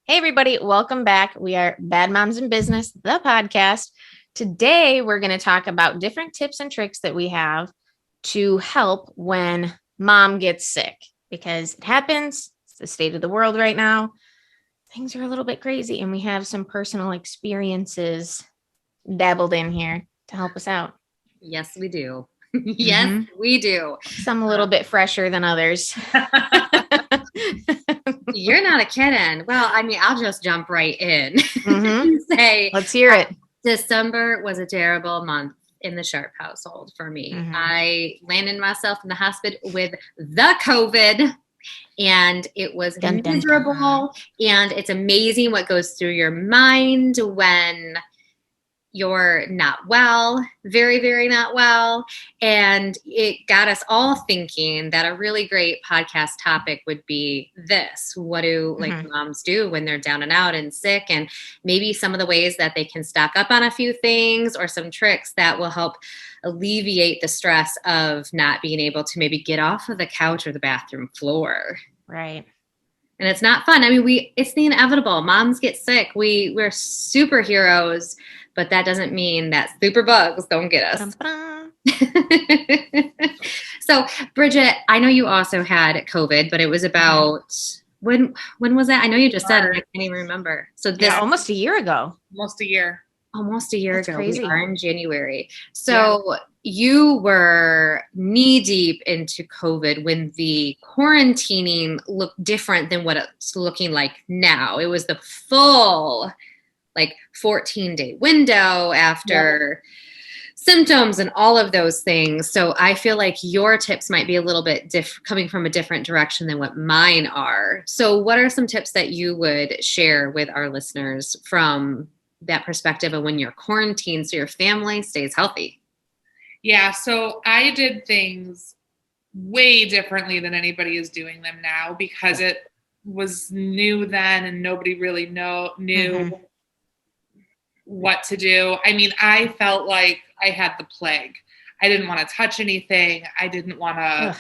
Hey, everybody. Welcome back. We are Bad Moms in Business, the podcast. Today, we're going to talk about different tips and tricks that we have to help when mom gets sick, because it happens. It's the state of the world right now. Things are a little bit crazy, and we have some personal experiences dabbled in here to help us out. Yes, we do. Yes, we do. Some a little bit fresher than others. You're not a kidding. Well, I mean, I'll just jump right in and say, let's hear it. December was a terrible month in the Sharp household for me. I landed myself in the hospital with the COVID, and it was miserable. And it's amazing what goes through your mind when you're not well, very, very not well. And it got us all thinking that a really great podcast topic would be this. What do moms do when they're down and out and sick? And maybe some of the ways that they can stock up on a few things, or some tricks that will help alleviate the stress of not being able to maybe get off of the couch or the bathroom floor. Right. And it's not fun. I mean, it's the inevitable. Moms get sick. We're superheroes, but that doesn't mean that super bugs don't get us. So, Bridgette, I know you also had COVID, but it was about when was that? I know you just said it. I can't even remember. So almost a year ago. Almost a year That's ago. Crazy. We are in January. So you were knee deep into COVID when the quarantining looked different than what it's looking like now. It was the full 14-day window after symptoms and all of those things. So I feel like your tips might be a little bit coming from a different direction than what mine are. So what are some tips that you would share with our listeners from that perspective of when you're quarantined so your family stays healthy? Yeah, so I did things way differently than anybody is doing them now, because it was new then and nobody really knew what to do. I mean, I felt like I had the plague. I didn't want to touch anything. I didn't want to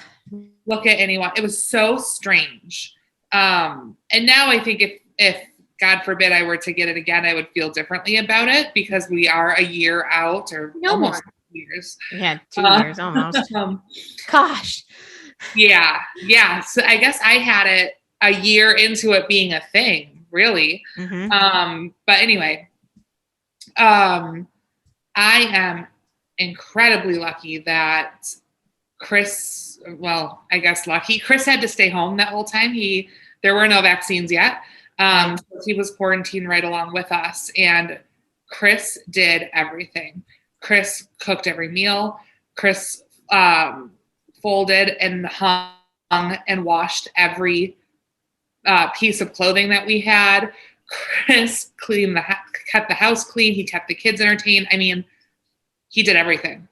look at anyone. It was so strange. And now I think if God forbid I were to get it again, I would feel differently about it, because we are a year out, or almost 2 years. Yeah, 2 years almost. Gosh. Yeah. So I guess I had it a year into it being a thing, really. But anyway, I am incredibly lucky that Chris had to stay home that whole time. There were no vaccines yet. So he was quarantined right along with us, and Chris did everything. Chris cooked every meal. Chris folded and hung and washed every piece of clothing that we had. Chris kept the house clean. He kept the kids entertained. I mean, he did everything.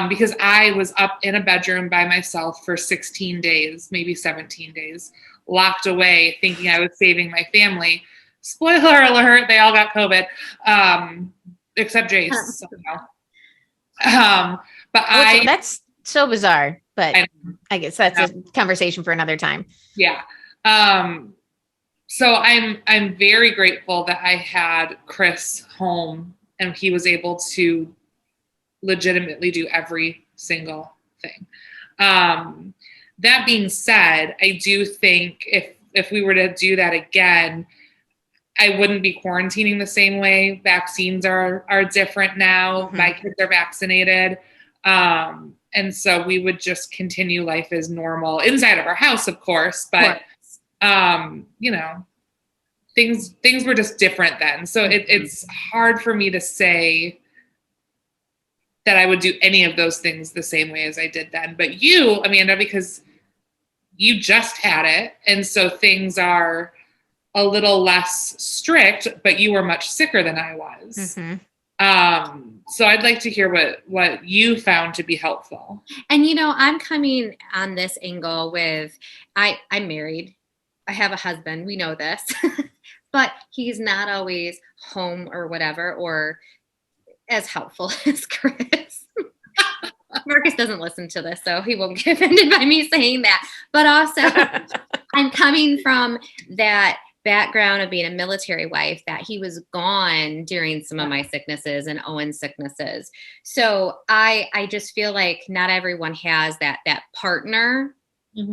Because I was up in a bedroom by myself for 16 days, maybe 17 days, locked away, thinking I was saving my family. Spoiler alert, they all got COVID, except Jace. But that's so bizarre, but I guess that's a conversation for another time. Yeah. So I'm very grateful that I had Chris home, and he was able to legitimately do every single thing. That being said, I do think if we were to do that again, I wouldn't be quarantining the same way. Vaccines are different now. My kids are vaccinated. And so we would just continue life as normal inside of our house, of course, but things were just different then. So it's hard for me to say that I would do any of those things the same way as I did then. But you, Amanda, because you just had it, and so things are a little less strict, but you were much sicker than I was. So I'd like to hear what you found to be helpful. And, I'm coming on this angle with, I'm married. I have a husband. We know this, but he's not always home or whatever, or as helpful as Chris. Marcus doesn't listen to this, so he won't get offended by me saying that. But also, I'm coming from that background of being a military wife that he was gone during some of my sicknesses and Owen's sicknesses. So I just feel like not everyone has that partner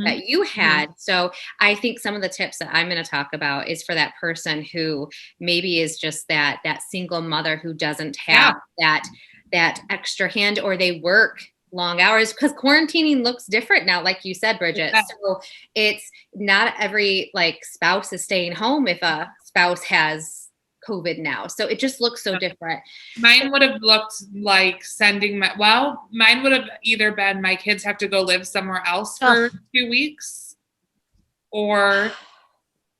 that you had. So I think some of the tips that I'm going to talk about is for that person who maybe is just that single mother who doesn't have that extra hand, or they work long hours, because quarantining looks different now, like you said, Bridgette. Yeah. So it's not every spouse is staying home if a spouse has COVID now. So it just looks so different. Mine would have looked like mine would have either been my kids have to go live somewhere else for 2 weeks, or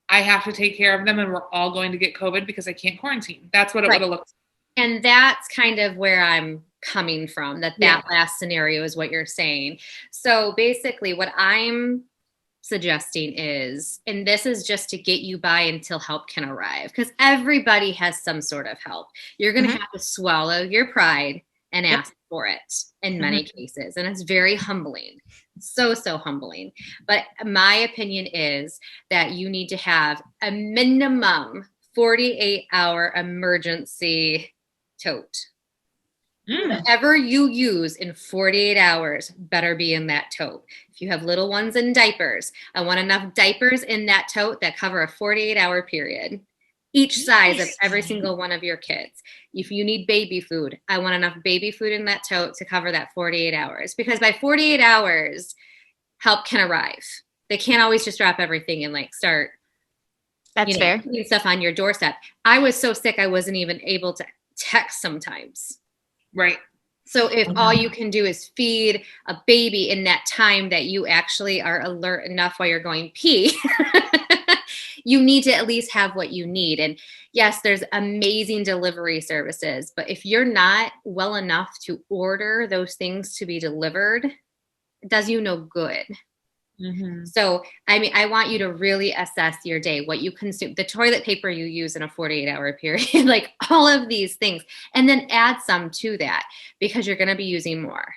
I have to take care of them and we're all going to get COVID because I can't quarantine. That's what it would have looked like. And that's kind of where I'm coming from, that last scenario is what you're saying. So basically what I'm suggesting is, and this is just to get you by until help can arrive, because everybody has some sort of help. You're going to have to swallow your pride and ask for it in many cases. And it's very humbling. So humbling. But my opinion is that you need to have a minimum 48-hour emergency tote. Whatever you use in 48 hours better be in that tote. If you have little ones in diapers, I want enough diapers in that tote that cover a 48-hour period, each size of every single one of your kids. If you need baby food, I want enough baby food in that tote to cover that 48 hours, because by 48 hours, help can arrive. They can't always just drop everything and start fair. Putting stuff on your doorstep. I was so sick I wasn't even able to text sometimes. Right. So if all you can do is feed a baby in that time that you actually are alert enough while you're going pee, you need to at least have what you need. And yes, there's amazing delivery services, but if you're not well enough to order those things to be delivered, it does you no good. So, I mean, I want you to really assess your day, what you consume, the toilet paper you use in a 48-hour period, all of these things, and then add some to that, because you're going to be using more.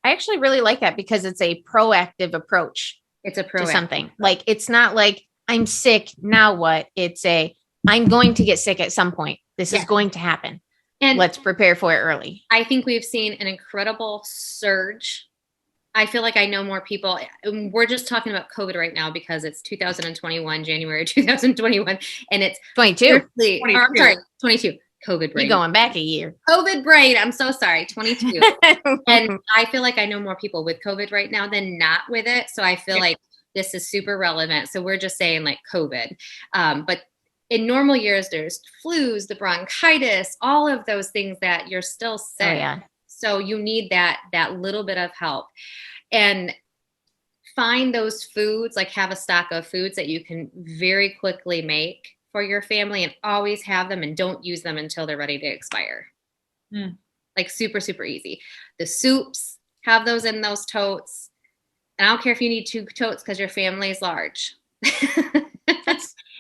I actually really like that, because it's a proactive approach. It's a proactive to something. It's not like I'm sick, now what? It's I'm going to get sick at some point. This is going to happen. And let's prepare for it early. I think we've seen an incredible surge. I feel like I know more people. We're just talking about COVID right now because it's 2021, January 2021, and it's 22. 22. COVID brain. You're going back a year. COVID brain. I'm so sorry. 22. And I feel like I know more people with COVID right now than not with it. So I feel like this is super relevant. So we're just saying COVID. But in normal years, there's flus, the bronchitis, all of those things that you're still sick. Oh, yeah. So you need that little bit of help, and find those foods, have a stock of foods that you can very quickly make for your family, and always have them, and don't use them until they're ready to expire. Super, super easy. The soups, have those in those totes. And I don't care if you need 2 totes because your family is large.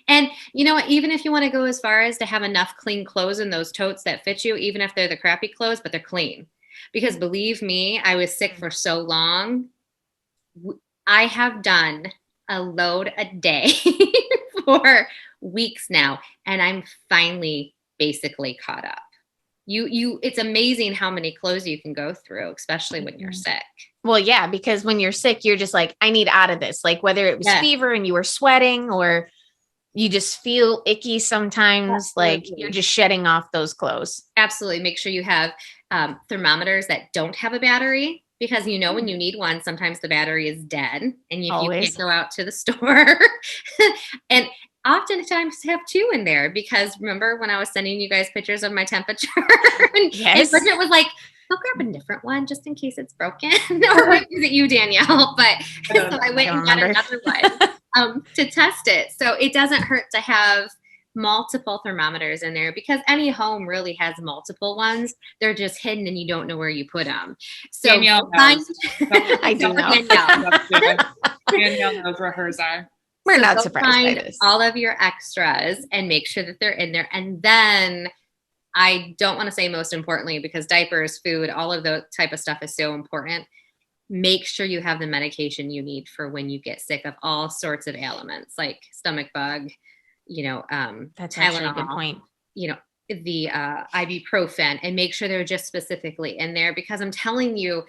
And you know what, even if you want to go as far as to have enough clean clothes in those totes that fit you, even if they're the crappy clothes, but they're clean. Because believe me, I was sick for so long. I have done a load a day for weeks now, and I'm finally basically caught up. It's amazing how many clothes you can go through, especially when you're sick. Well, yeah, because when you're sick, you're just I need out of this. Whether it was fever and you were sweating, or you just feel icky sometimes, you're just shedding off those clothes. Absolutely. Make sure you have thermometers that don't have a battery, because when you need one, sometimes the battery is dead and you can't go out to the store. And oftentimes have 2 in there, because remember when I was sending you guys pictures of my temperature? And Bridgette was like, go grab a different one just in case it's broken. Or maybe is it you, Danielle? But so I went and got another one to test it. So it doesn't hurt to have multiple thermometers in there, because any home really has multiple ones. They're just hidden and you don't know where you put them. So Danielle knows. I do know. Danielle knows where hers are. We're not surprised by this. All of your extras and make sure that they're in there. And then I don't want to say most importantly, because diapers, food, all of the type of stuff is so important. Make sure you have the medication you need for when you get sick of all sorts of ailments, like stomach bug, That's Tylenol, actually a good point. The ibuprofen, and make sure they're just specifically in there, because I'm telling you,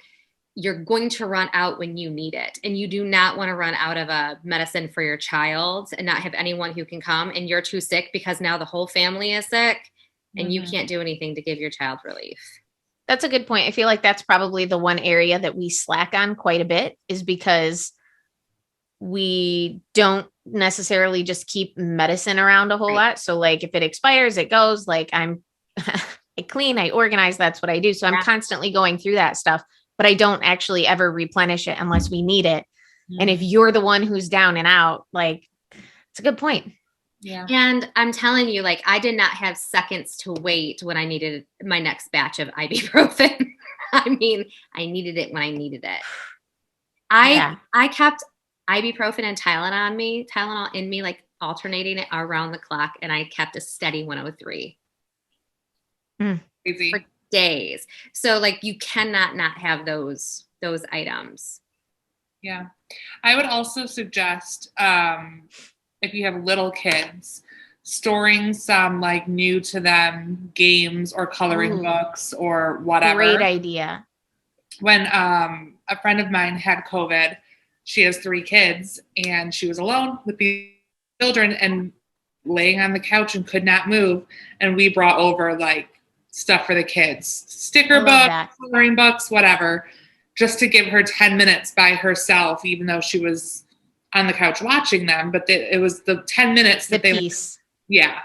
you're going to run out when you need it. And you do not want to run out of a medicine for your child and not have anyone who can come, and you're too sick because now the whole family is sick and you can't do anything to give your child relief. That's a good point. I feel like that's probably the one area that we slack on quite a bit, is because we don't necessarily just keep medicine around a whole lot. So like if it expires, it goes. Like I clean, I organize, that's what I do. So I'm constantly going through that stuff, but I don't actually ever replenish it unless we need it. And if you're the one who's down and out, like, it's a good point. Yeah. And I'm telling you, like, I did not have seconds to wait when I needed my next batch of ibuprofen. I mean, I needed it when I needed it. I kept ibuprofen and Tylenol in me, like alternating it around the clock. And I kept a steady 103 Crazy. For days. So like, you cannot not have those items. Yeah. I would also suggest, if you have little kids, storing some like new to them games or coloring books or whatever. Great idea. When a friend of mine had COVID, she has 3 kids and she was alone with the children and laying on the couch and could not move. And we brought over like stuff for the kids, sticker books, coloring books, whatever, just to give her 10 minutes by herself, even though she was on the couch watching them. But it was the 10 minutes that yeah.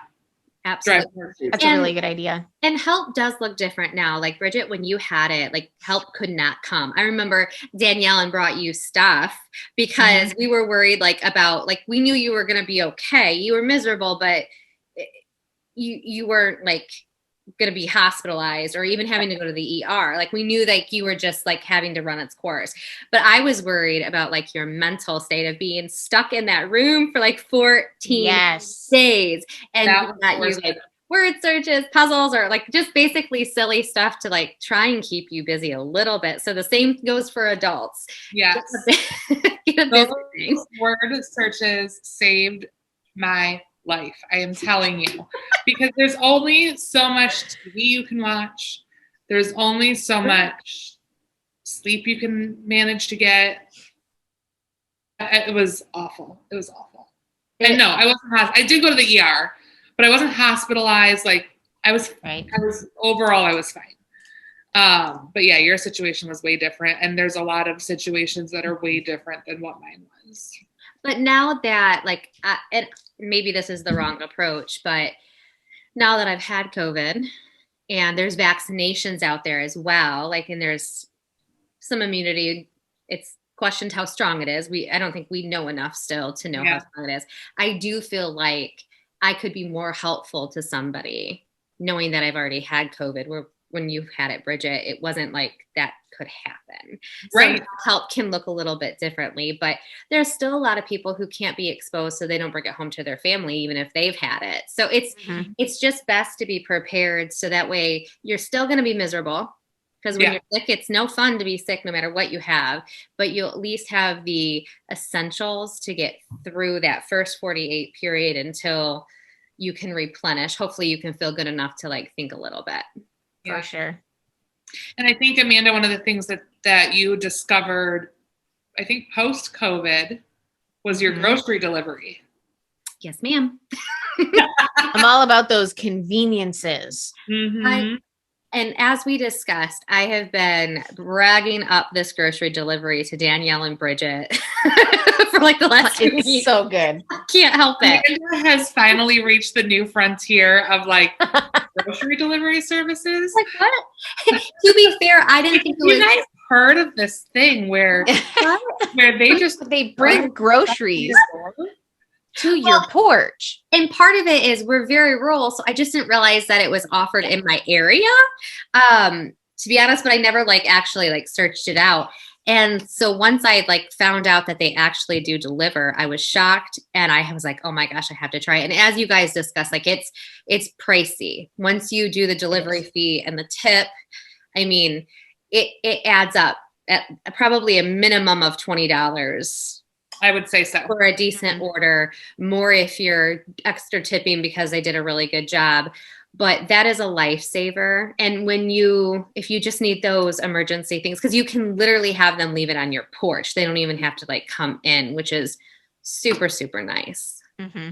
Absolutely. That's a really good idea. And help does look different now. Like Bridgette, when you had it, like help could not come. I remember Danielle brought you stuff because we were worried like about, like, we knew you were going to be okay. You were miserable, but you weren't like going to be hospitalized or even having to go to the ER. Like we knew like you were just like having to run its course. But I was worried about like your mental state of being stuck in that room for like 14 days. And that use like word searches, puzzles, or like just basically silly stuff to like try and keep you busy a little bit. So the same goes for adults. Yes. Those word searches saved my life. I am telling you, because there's only so much TV you can watch. There's only so much sleep you can manage to get. It was awful. It was awful. And no, I wasn't. I did go to the ER, but I wasn't hospitalized. Like I was fine. I was fine. But yeah, your situation was way different, and there's a lot of situations that are way different than what mine was. But now that like, and maybe this is the wrong approach, but now that I've had COVID and there's vaccinations out there as well, like, and there's some immunity, it's questioned how strong it is. I don't think we know enough still to know how strong it is. I do feel like I could be more helpful to somebody knowing that I've already had COVID, where when you've had it, Bridgette, it wasn't like that could happen. Right. So help can look a little bit differently, but there's still a lot of people who can't be exposed, so they don't bring it home to their family, even if they've had it. So it's just best to be prepared. So that way you're still going to be miserable, because when you're sick, it's no fun to be sick no matter what you have, but you'll at least have the essentials to get through that first 48 period until you can replenish. Hopefully you can feel good enough to like think a little bit. For sure. And I think, Amanda, one of the things that you discovered, I think post-COVID, was your grocery delivery. Yes, ma'am. I'm all about those conveniences. And as we discussed, I have been bragging up this grocery delivery to Danielle and Bridgette for like the last 2 weeks. It's so good. I can't help it. Amanda has finally reached the new frontier of like grocery delivery services. Like what? To be fair, I didn't think it was. You guys heard of this thing where they bring groceries to your porch. And part of it is we're very rural, so I just didn't realize that it was offered in my area. To be honest, but I never like actually like searched it out. And so once I like found out that they actually do deliver, I was shocked, and I was like, oh my gosh, I have to try it. And as you guys discussed, like it's pricey. Once you do the delivery fee and the tip, I mean, it adds up at probably a minimum of $20 I would say so. For a decent order, more if you're extra tipping because they did a really good job. But that is a lifesaver. And if you just need those emergency things, because you can literally have them leave it on your porch. They don't even have to like come in, which is super, super nice. Mm-hmm.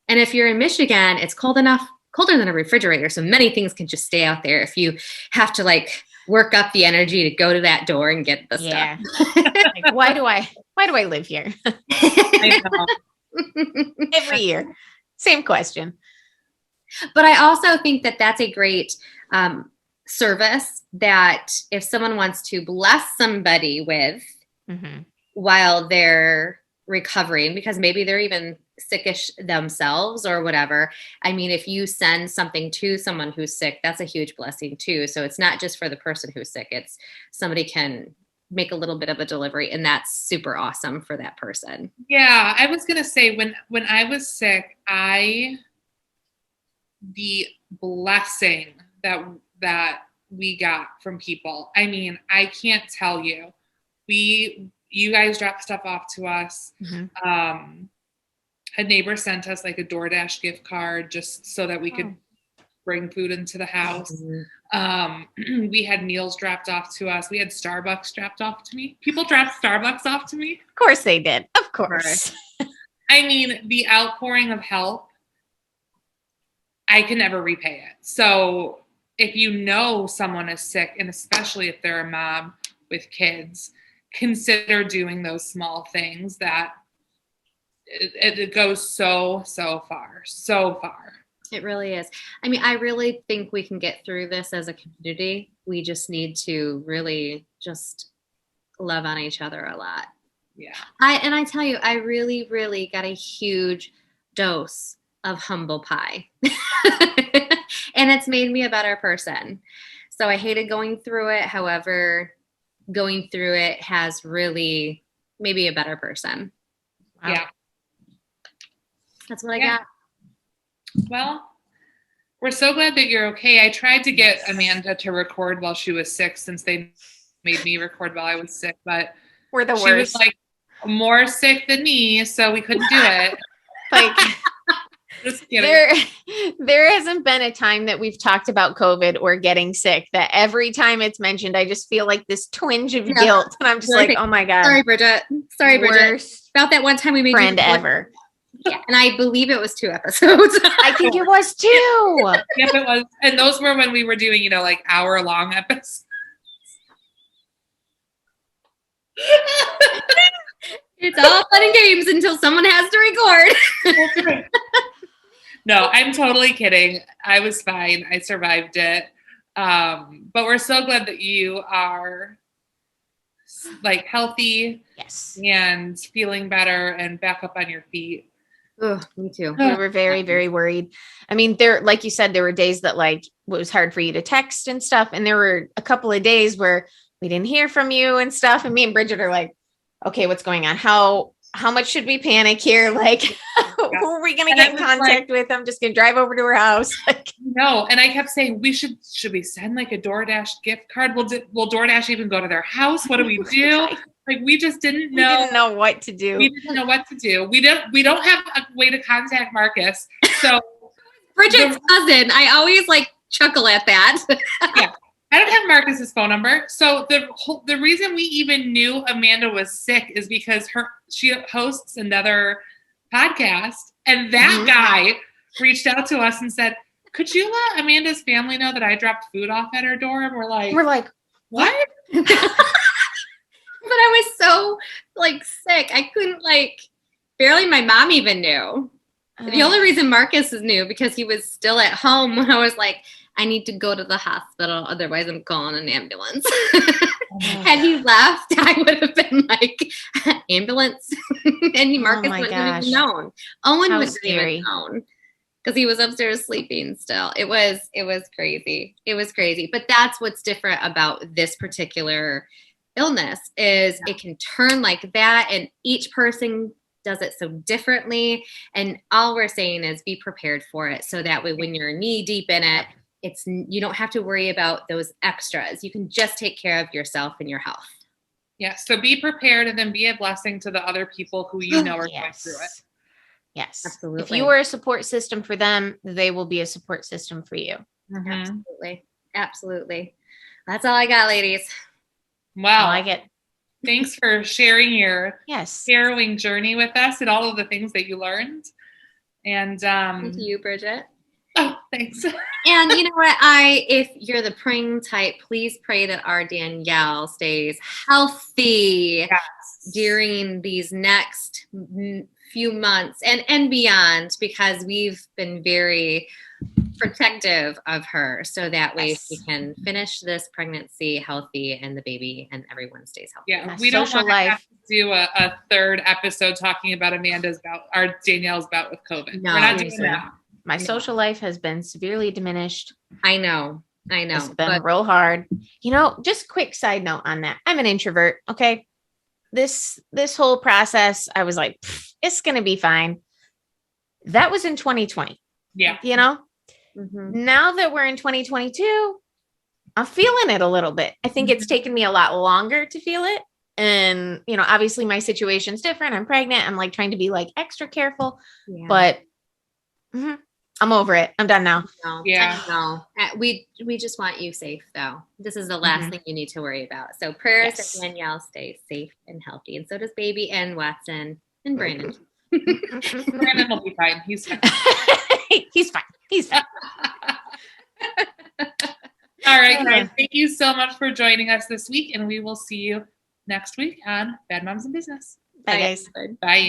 And if you're in Michigan, it's cold enough, colder than a refrigerator. So many things can just stay out there if you have to like work up the energy to go to that door and get the stuff. Like, why do I live here? I know. Every year. Same question. But I also think that that's a great service that if someone wants to bless somebody with while they're recovering, because maybe they're even sickish themselves or whatever. I mean, if you send something to someone who's sick, that's a huge blessing too. So it's not just for the person who's sick. It's somebody can make a little bit of a delivery, and that's super awesome for that person. Yeah, I was going to say when I was sick, the blessing that we got from people. I mean, I can't tell you. You guys dropped stuff off to us. A neighbor sent us like a DoorDash gift card just so that we could bring food into the house. We had meals dropped off to us. We had Starbucks dropped off to me. People dropped Starbucks off to me. Of course they did. Of course. I mean, the outpouring of help, I can never repay it. So if you know someone is sick, and especially if they're a mom with kids, consider doing those small things that it goes so far. It really is. I mean, I really think we can get through this as a community. We just need to really just love on each other a lot. Yeah. I tell you, I really, really got a huge dose of humble pie. And it's made me a better person. So I hated going through it. However, going through it has really made me a better person. Wow. Yeah. That's what I got. Well, we're so glad that you're okay. I tried to get Amanda to record while she was sick, since they made me record while I was sick, but we're the worst. She was like more sick than me, so we couldn't do it. Like, just kidding. There hasn't been a time that we've talked about COVID or getting sick that every time it's mentioned, I just feel like this twinge of guilt, and I'm just like, oh my god. Sorry, Bridgette. Worst about that one time we made friend ever. Yeah, and I believe it was 2 episodes. I think it was 2. Yep, it was. And those were when we were doing, like hour-long episodes. It's all fun and games until someone has to record. No, I'm totally kidding. I was fine. I survived it. But we're so glad that you are like healthy. Yes. And feeling better and back up on your feet. Oh, me too. We were very, very worried. I mean, like you said, there were days that like it was hard for you to text and stuff. And there were a couple of days where we didn't hear from you and stuff. And me and Bridgette are like, okay, what's going on? How much should we panic here? Like, who are we going to get in contact with? I'm just going to drive over to her house. No. And I kept saying, should we send like a DoorDash gift card? Will DoorDash even go to their house? What do we do? Like, we just didn't know. We didn't know what to do. We didn't know what to do. We don't have a way to contact Marcus. So Bridgette's cousin, I always like chuckle at that. Yeah. I don't have Marcus's phone number. So the reason we even knew Amanda was sick is because she hosts another podcast, and that guy reached out to us and said, could you let Amanda's family know that I dropped food off at her door? And we're like, what? But I was so like sick. I couldn't barely my mom even knew. The only reason Marcus knew because he was still at home when I was like, I need to go to the hospital. Otherwise I'm calling an ambulance. Had he left, I would have been like, ambulance. And Marcus wouldn't have even known. Owen wouldn't even known because he was upstairs sleeping still. It was crazy. It was crazy. But that's what's different about this particular illness is it can turn like that, and each person does it so differently. And all we're saying is be prepared for it, so that way when you're knee deep in it, you don't have to worry about those extras. You can just take care of yourself and your health. Yeah. So be prepared and then be a blessing to the other people who you know are going through it. Yes. Absolutely. If you are a support system for them, they will be a support system for you. Mm-hmm. Absolutely. Absolutely. That's all I got, ladies. Wow. I get. Thanks for sharing your harrowing journey with us and all of the things that you learned. And thank you, Bridgette. Oh, thanks. And you know what? If you're the praying type, please pray that our Danielle stays healthy during these next few months and beyond, because we've been very protective of her, so that way she can finish this pregnancy healthy and the baby and everyone stays healthy. Yeah, we don't want to have to do a third episode talking about Danielle's bout with COVID. No, we're not doing that. My social life has been severely diminished. I know. It's been real hard. Just quick side note on that. I'm an introvert. Okay. This whole process, I was like, it's going to be fine. That was in 2020. Yeah. Mm-hmm. Now that we're in 2022, I'm feeling it a little bit. I think it's taken me a lot longer to feel it. And, obviously my situation's different. I'm pregnant. I'm like trying to be like extra careful, but I'm over it. I'm done now. Yeah. I know. We just want you safe though. This is the last thing you need to worry about. So prayers that Danielle stays safe and healthy. And so does baby and Watson and Brandon. Brandon will be fine. He's fine. He's fine. He's fine. All right, guys. Thank you so much for joining us this week, and we will see you next week on Bad Moms in Business. Bye, guys. Bye.